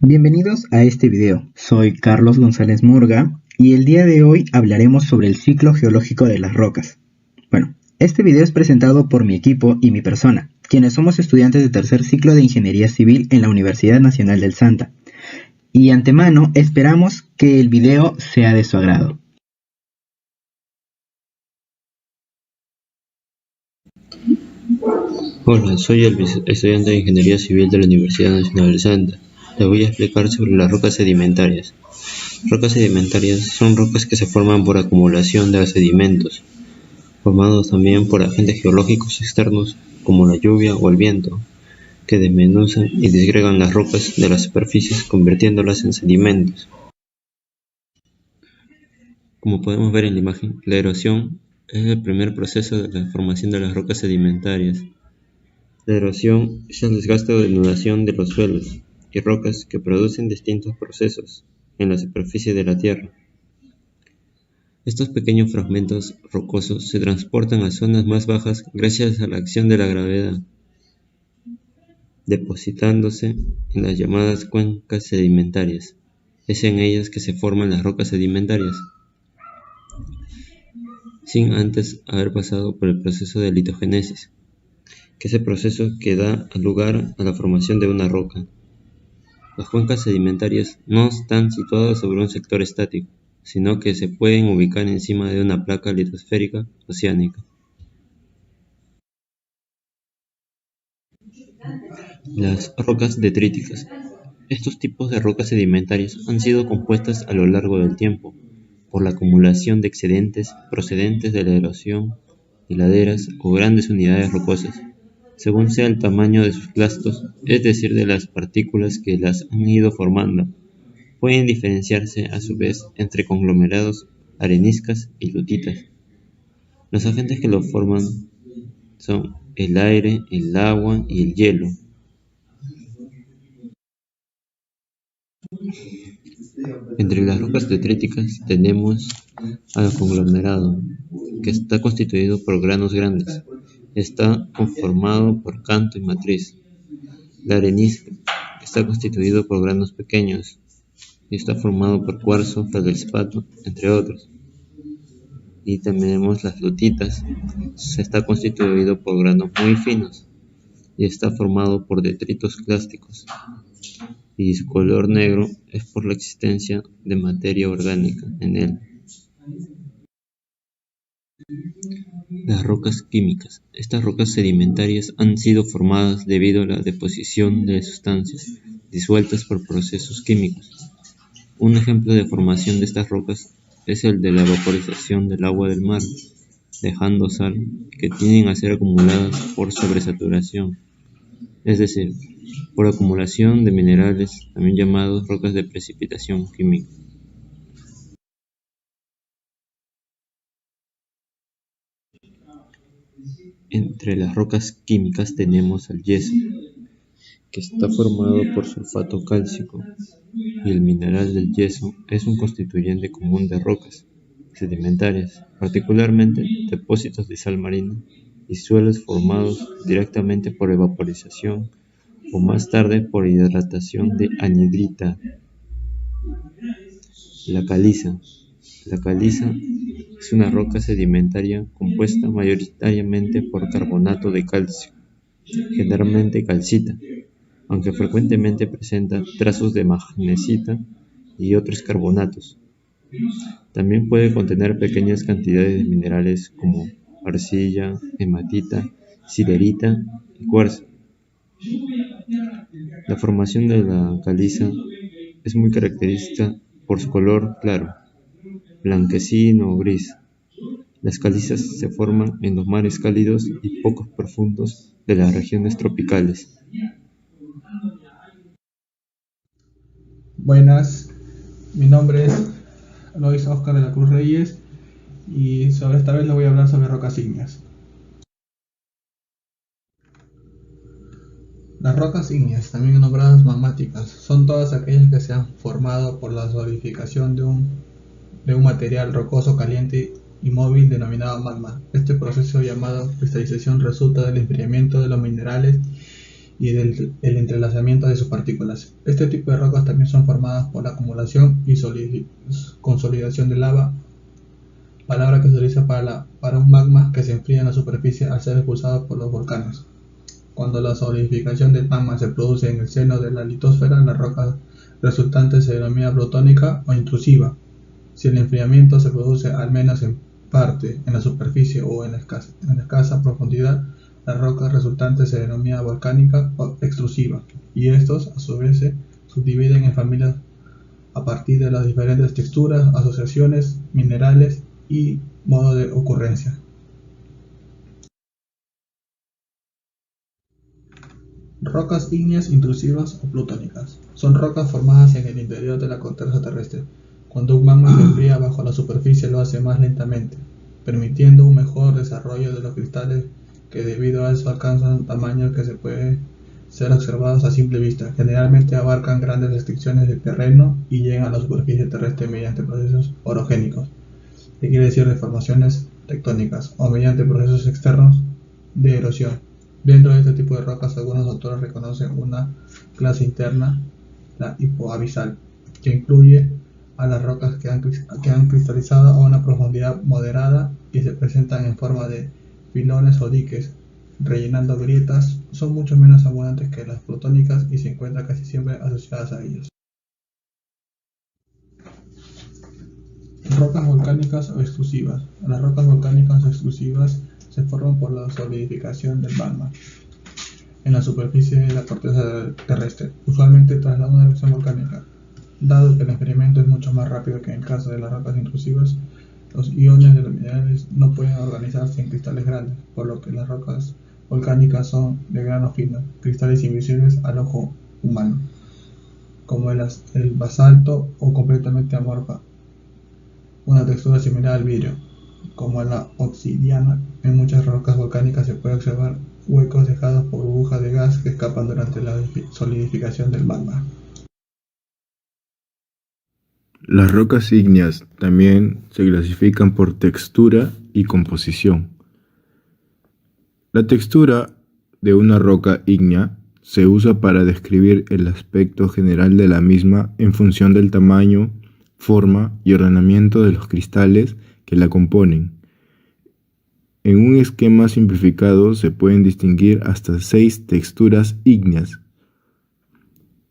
Bienvenidos a este video, soy Carlos González Murga y el día de hoy hablaremos sobre el ciclo geológico de las rocas. Bueno, este video es presentado por mi equipo y mi persona, quienes somos estudiantes de tercer ciclo de Ingeniería Civil en la Universidad Nacional del Santa. Y antemano esperamos que el video sea de su agrado. Hola, soy el estudiante de Ingeniería Civil de la Universidad Nacional del Santa. Les voy a explicar sobre las rocas sedimentarias. Rocas sedimentarias son rocas que se forman por acumulación de sedimentos, formados también por agentes geológicos externos como la lluvia o el viento, que desmenuzan y disgregan las rocas de las superficies convirtiéndolas en sedimentos. Como podemos ver en la imagen, la erosión es el primer proceso de la formación de las rocas sedimentarias. La erosión es el desgaste o denudación de los suelos y rocas que producen distintos procesos en la superficie de la Tierra. Estos pequeños fragmentos rocosos se transportan a zonas más bajas gracias a la acción de la gravedad, depositándose en las llamadas cuencas sedimentarias. Es en ellas que se forman las rocas sedimentarias, sin antes haber pasado por el proceso de litogénesis, que es el proceso que da lugar a la formación de una roca. Las cuencas sedimentarias no están situadas sobre un sector estático, sino que se pueden ubicar encima de una placa litosférica oceánica. Las rocas detríticas. Estos tipos de rocas sedimentarias han sido compuestas a lo largo del tiempo por la acumulación de excedentes procedentes de la erosión de laderas o grandes unidades rocosas, según sea el tamaño de sus clastos, es decir, de las partículas que las han ido formando. Pueden diferenciarse a su vez entre conglomerados, areniscas y lutitas. Los agentes que lo forman son el aire, el agua y el hielo. Entre las rocas detríticas tenemos al conglomerado, que está constituido por granos grandes. Está conformado por canto y matriz. La arenisca está constituido por granos pequeños y está formado por cuarzo, feldespato, entre otros. Y también tenemos las lutitas, está constituido por granos muy finos y está formado por detritos clásticos. Y su color negro es por la existencia de materia orgánica en él. Las rocas químicas. Estas rocas sedimentarias han sido formadas debido a la deposición de sustancias disueltas por procesos químicos. Un ejemplo de formación de estas rocas es el de la vaporización del agua del mar, dejando sal, que tienden a ser acumuladas por sobresaturación, es decir, por acumulación de minerales, también llamados rocas de precipitación química. Entre las rocas químicas tenemos el yeso, que está formado por sulfato cálcico, y el mineral del yeso es un constituyente común de rocas sedimentarias, particularmente depósitos de sal marina y suelos formados directamente por evaporización o más tarde por hidratación de anhidrita. La caliza. La caliza es una roca sedimentaria compuesta mayoritariamente por carbonato de calcio, generalmente calcita, aunque frecuentemente presenta trazos de magnesita y otros carbonatos. También puede contener pequeñas cantidades de minerales como arcilla, hematita, siderita y cuarzo. La formación de la caliza es muy característica por su color claro, blanquecino o gris. Las calizas se forman en los mares cálidos y poco profundos de las regiones tropicales. Buenas, mi nombre es Lois Oscar de la Cruz Reyes y sobre esta vez les voy a hablar sobre rocas ígneas. Las rocas ígneas, también nombradas magmáticas, son todas aquellas que se han formado por la solidificación de un material rocoso caliente y móvil denominado magma. Este proceso llamado cristalización resulta del enfriamiento de los minerales y el entrelazamiento de sus partículas. Este tipo de rocas también son formadas por la acumulación y consolidación de lava, palabra que se utiliza para un magma que se enfría en la superficie al ser expulsado por los volcanes. Cuando la solidificación del magma se produce en el seno de la litosfera, la roca resultante se denomina plutónica o intrusiva. Si el enfriamiento se produce al menos en parte en la superficie o en escasa profundidad, la roca resultante se denomina volcánica o extrusiva, y estos a su vez se subdividen en familias a partir de las diferentes texturas, asociaciones, minerales y modo de ocurrencia. Rocas ígneas intrusivas o plutónicas. Son rocas formadas en el interior de la corteza terrestre. Cuando un magma se enfría bajo la superficie lo hace más lentamente, permitiendo un mejor desarrollo de los cristales que debido a eso alcanzan tamaños que se pueden ser observados a simple vista. Generalmente abarcan grandes extensiones de terreno y llegan a la superficie terrestre mediante procesos orogénicos, que quiere decir deformaciones tectónicas, o mediante procesos externos de erosión. Dentro de este tipo de rocas, algunos autores reconocen una clase interna, la hipoabisal, que incluye a las rocas que han cristalizado a una profundidad moderada y se presentan en forma de filones o diques, rellenando grietas. Son mucho menos abundantes que las plutónicas y se encuentran casi siempre asociadas a ellos. Rocas volcánicas o extrusivas. Las rocas volcánicas o extrusivas se forman por la solidificación del magma en la superficie de la corteza terrestre, usualmente tras una erupción volcánica. Dado que el enfriamiento es mucho más rápido que en el caso de las rocas intrusivas, los iones de los minerales no pueden organizarse en cristales grandes, por lo que las rocas volcánicas son de grano fino, cristales invisibles al ojo humano, como el basalto, o completamente amorfa, una textura similar al vidrio. Como en la obsidiana, en muchas rocas volcánicas se puede observar huecos dejados por burbujas de gas que escapan durante la solidificación del magma. Las rocas ígneas también se clasifican por textura y composición. La textura de una roca ígnea se usa para describir el aspecto general de la misma en función del tamaño, forma y ordenamiento de los cristales que la componen. En un esquema simplificado se pueden distinguir hasta 6 texturas ígneas.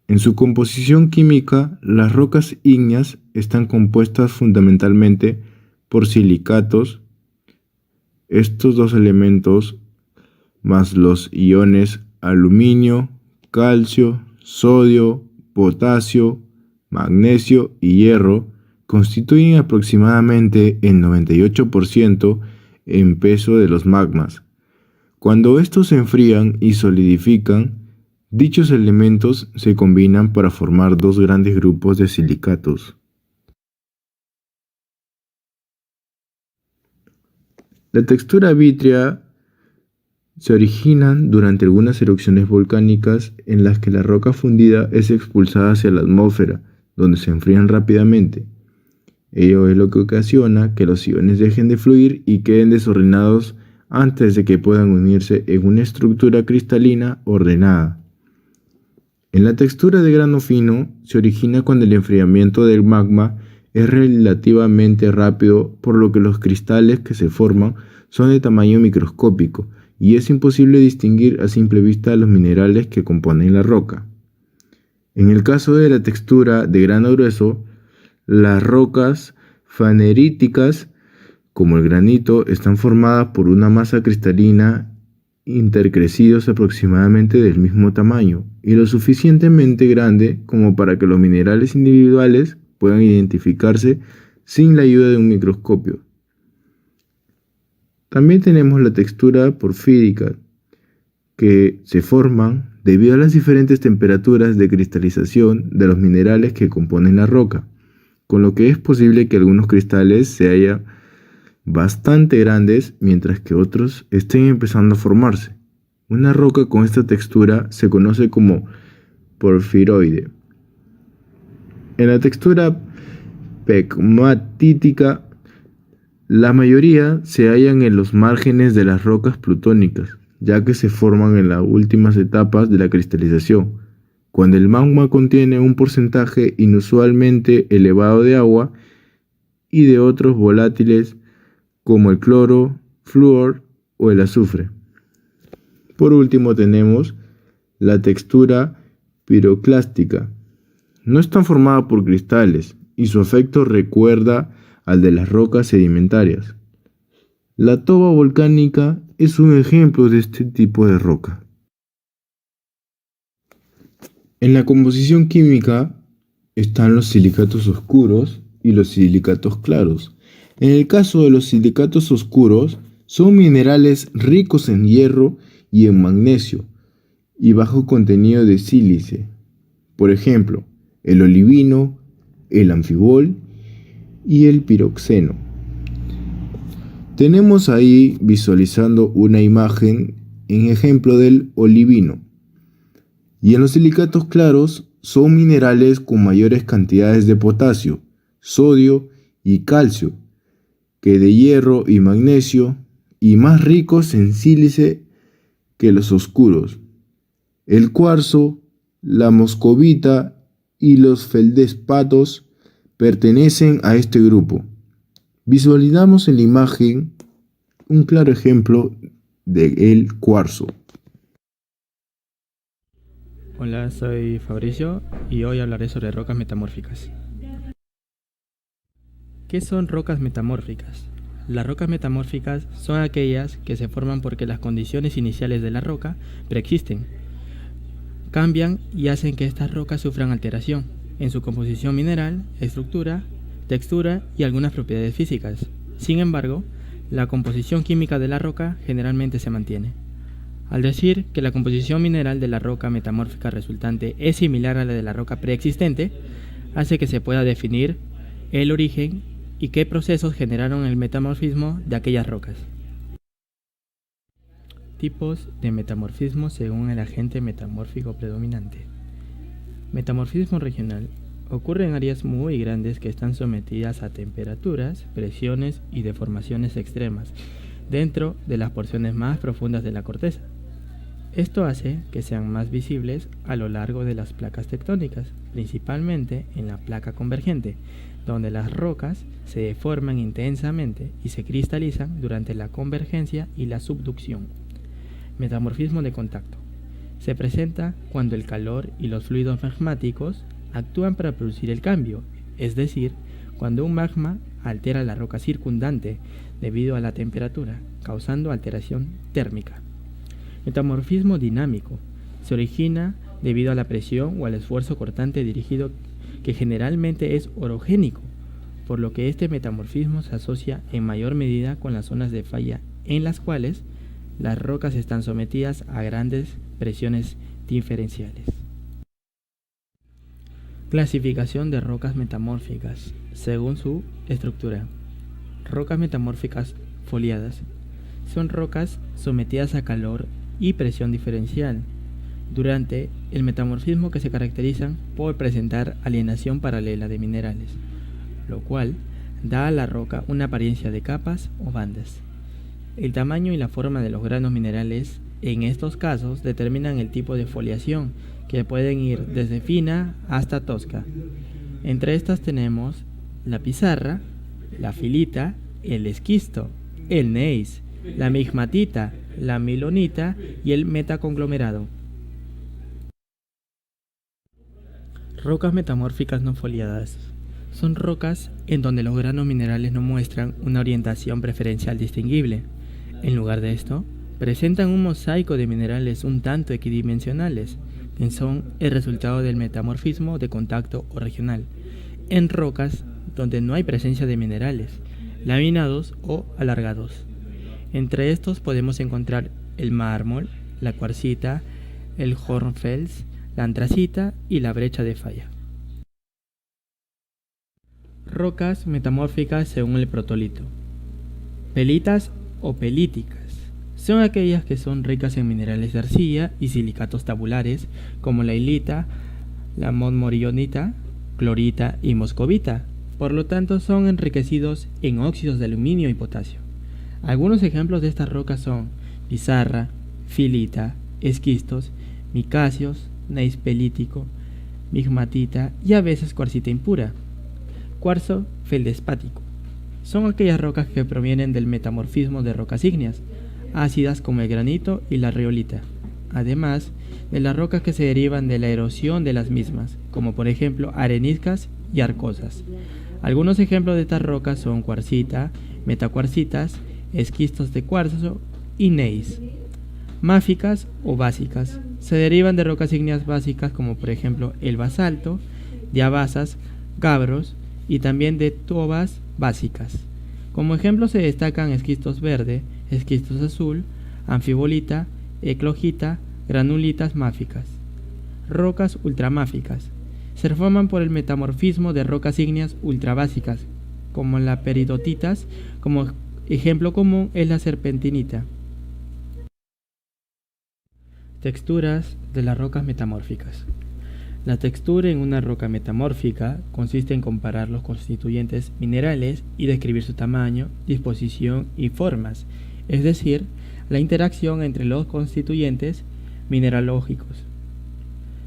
En su composición química, las rocas ígneas están compuestas fundamentalmente por silicatos. Estos dos elementos, más los iones aluminio, calcio, sodio, potasio, magnesio y hierro, constituyen aproximadamente el 98% en peso de los magmas. Cuando estos se enfrían y solidifican, dichos elementos se combinan para formar dos grandes grupos de silicatos. La textura vítrea se origina durante algunas erupciones volcánicas en las que la roca fundida es expulsada hacia la atmósfera, donde se enfrían rápidamente. Ello es lo que ocasiona que los iones dejen de fluir y queden desordenados antes de que puedan unirse en una estructura cristalina ordenada. En la textura de grano fino se origina cuando el enfriamiento del magma es relativamente rápido, por lo que los cristales que se forman son de tamaño microscópico y es imposible distinguir a simple vista los minerales que componen la roca. En el caso de la textura de grano grueso, las rocas faneríticas, como el granito, están formadas por una masa cristalina intercrecidos aproximadamente del mismo tamaño y lo suficientemente grande como para que los minerales individuales puedan identificarse sin la ayuda de un microscopio. También tenemos la textura porfírica, que se forman debido a las diferentes temperaturas de cristalización de los minerales que componen la roca, con lo que es posible que algunos cristales se hallen bastante grandes mientras que otros estén empezando a formarse. Una roca con esta textura se conoce como porfiroide. En la textura pegmatítica, la mayoría se hallan en los márgenes de las rocas plutónicas, ya que se forman en las últimas etapas de la cristalización, cuando el magma contiene un porcentaje inusualmente elevado de agua y de otros volátiles como el cloro, flúor o el azufre. Por último tenemos la textura piroclástica. No están formadas por cristales y su efecto recuerda al de las rocas sedimentarias. La toba volcánica es un ejemplo de este tipo de roca. En la composición química están los silicatos oscuros y los silicatos claros. En el caso de los silicatos oscuros, son minerales ricos en hierro y en magnesio y bajo contenido de sílice. Por ejemplo, el olivino, el anfibol y el piroxeno. Tenemos ahí visualizando una imagen en ejemplo del olivino. Y en los silicatos claros son minerales con mayores cantidades de potasio, sodio y calcio que de hierro y magnesio y más ricos en sílice que los oscuros. El cuarzo, la moscovita y los feldespatos pertenecen a este grupo. Visualizamos en la imagen un claro ejemplo del cuarzo. Hola, soy Fabricio y hoy hablaré sobre rocas metamórficas. ¿Qué son rocas metamórficas? Las rocas metamórficas son aquellas que se forman porque las condiciones iniciales de la roca preexisten, cambian y hacen que estas rocas sufran alteración en su composición mineral, estructura, textura y algunas propiedades físicas. Sin embargo, la composición química de la roca generalmente se mantiene. Al decir que la composición mineral de la roca metamórfica resultante es similar a la de la roca preexistente, hace que se pueda definir el origen y qué procesos generaron el metamorfismo de aquellas rocas. Tipos de metamorfismo según el agente metamórfico predominante. Metamorfismo regional. Ocurre en áreas muy grandes que están sometidas a temperaturas, presiones y deformaciones extremas dentro de las porciones más profundas de la corteza. Esto hace que sean más visibles a lo largo de las placas tectónicas, principalmente en la placa convergente, donde las rocas se deforman intensamente y se cristalizan durante la convergencia y la subducción. Metamorfismo de contacto. Se presenta cuando el calor y los fluidos magmáticos actúan para producir el cambio, es decir, cuando un magma altera la roca circundante debido a la temperatura, causando alteración térmica. Metamorfismo dinámico. Se origina debido a la presión o al esfuerzo cortante dirigido que generalmente es orogénico, por lo que este metamorfismo se asocia en mayor medida con las zonas de falla en las cuales las rocas están sometidas a grandes presiones diferenciales. Clasificación de rocas metamórficas según su estructura. Rocas metamórficas foliadas son rocas sometidas a calor y presión diferencial durante el metamorfismo, que se caracterizan por presentar alienación paralela de minerales, lo cual da a la roca una apariencia de capas o bandas. El tamaño y la forma de los granos minerales en estos casos determinan el tipo de foliación, que pueden ir desde fina hasta tosca. Entre estas tenemos la pizarra, la filita, el esquisto, el gneiss, la migmatita, la milonita y el metaconglomerado. Rocas metamórficas no foliadas. Son rocas en donde los granos minerales no muestran una orientación preferencial distinguible. En lugar de esto, presentan un mosaico de minerales un tanto equidimensionales, que son el resultado del metamorfismo de contacto o regional, en rocas donde no hay presencia de minerales, laminados o alargados. Entre estos podemos encontrar el mármol, la cuarcita, el hornfels, la antracita y la brecha de falla. Rocas metamórficas según el protolito. Pelitas o pelíticas son aquellas que son ricas en minerales de arcilla y silicatos tabulares como la hilita, la monmorionita, clorita y moscovita. Por lo tanto, son enriquecidos en óxidos de aluminio y potasio. Algunos ejemplos de estas rocas son pizarra, filita, esquistos, micáceos, gneiss pelítico, migmatita y a veces cuarcita impura. Cuarzo feldespático. Son aquellas rocas que provienen del metamorfismo de rocas ígneas, ácidas como el granito y la riolita, además de las rocas que se derivan de la erosión de las mismas, como por ejemplo areniscas y arcosas. Algunos ejemplos de estas rocas son cuarcita, metacuarcitas, esquistos de cuarzo y gneiss. Máficas o básicas. Se derivan de rocas ígneas básicas como por ejemplo el basalto, diabasas, gabros y también de tobas básicas. Como ejemplo se destacan esquistos verde, esquistos azul, anfibolita, eclogita, granulitas máficas. Rocas ultramáficas. Se forman por el metamorfismo de rocas ígneas ultrabásicas, como las peridotitas, como ejemplo común es la serpentinita. Texturas de las rocas metamórficas. La textura en una roca metamórfica consiste en comparar los constituyentes minerales y describir su tamaño, disposición y formas, es decir, la interacción entre los constituyentes mineralógicos.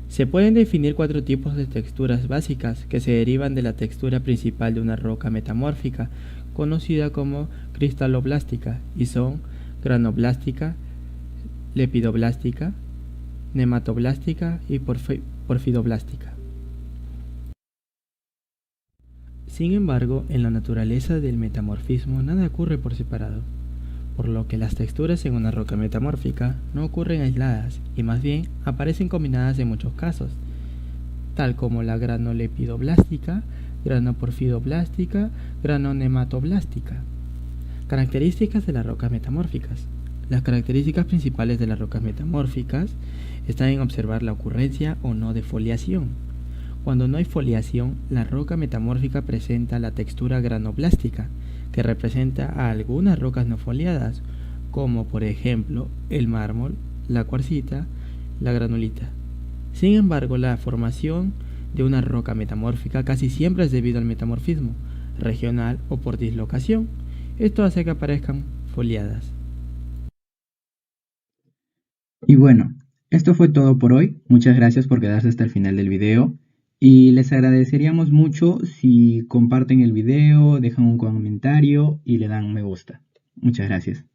Se pueden definir 4 tipos de texturas básicas que se derivan de la textura principal de una roca metamórfica, conocida como cristaloblástica, y son granoblástica, lepidoblástica, nematoblástica y porfidoblástica. Sin embargo, en la naturaleza del metamorfismo nada ocurre por separado, por lo que las texturas en una roca metamórfica no ocurren aisladas y más bien aparecen combinadas en muchos casos, tal como la granolepidoblástica, granoporfidoblástica, granonematoblástica. Características de las rocas metamórficas. Las características principales de las rocas metamórficas están en observar la ocurrencia o no de foliación. Cuando no hay foliación, la roca metamórfica presenta la textura granoblástica, que representa a algunas rocas no foliadas, como por ejemplo el mármol, la cuarcita, la granulita. Sin embargo, la formación de una roca metamórfica casi siempre es debido al metamorfismo regional o por dislocación. Esto hace que aparezcan foliadas. Y bueno, esto fue todo por hoy. Muchas gracias por quedarse hasta el final del video. Y les agradeceríamos mucho si comparten el video, dejan un comentario y le dan me gusta. Muchas gracias.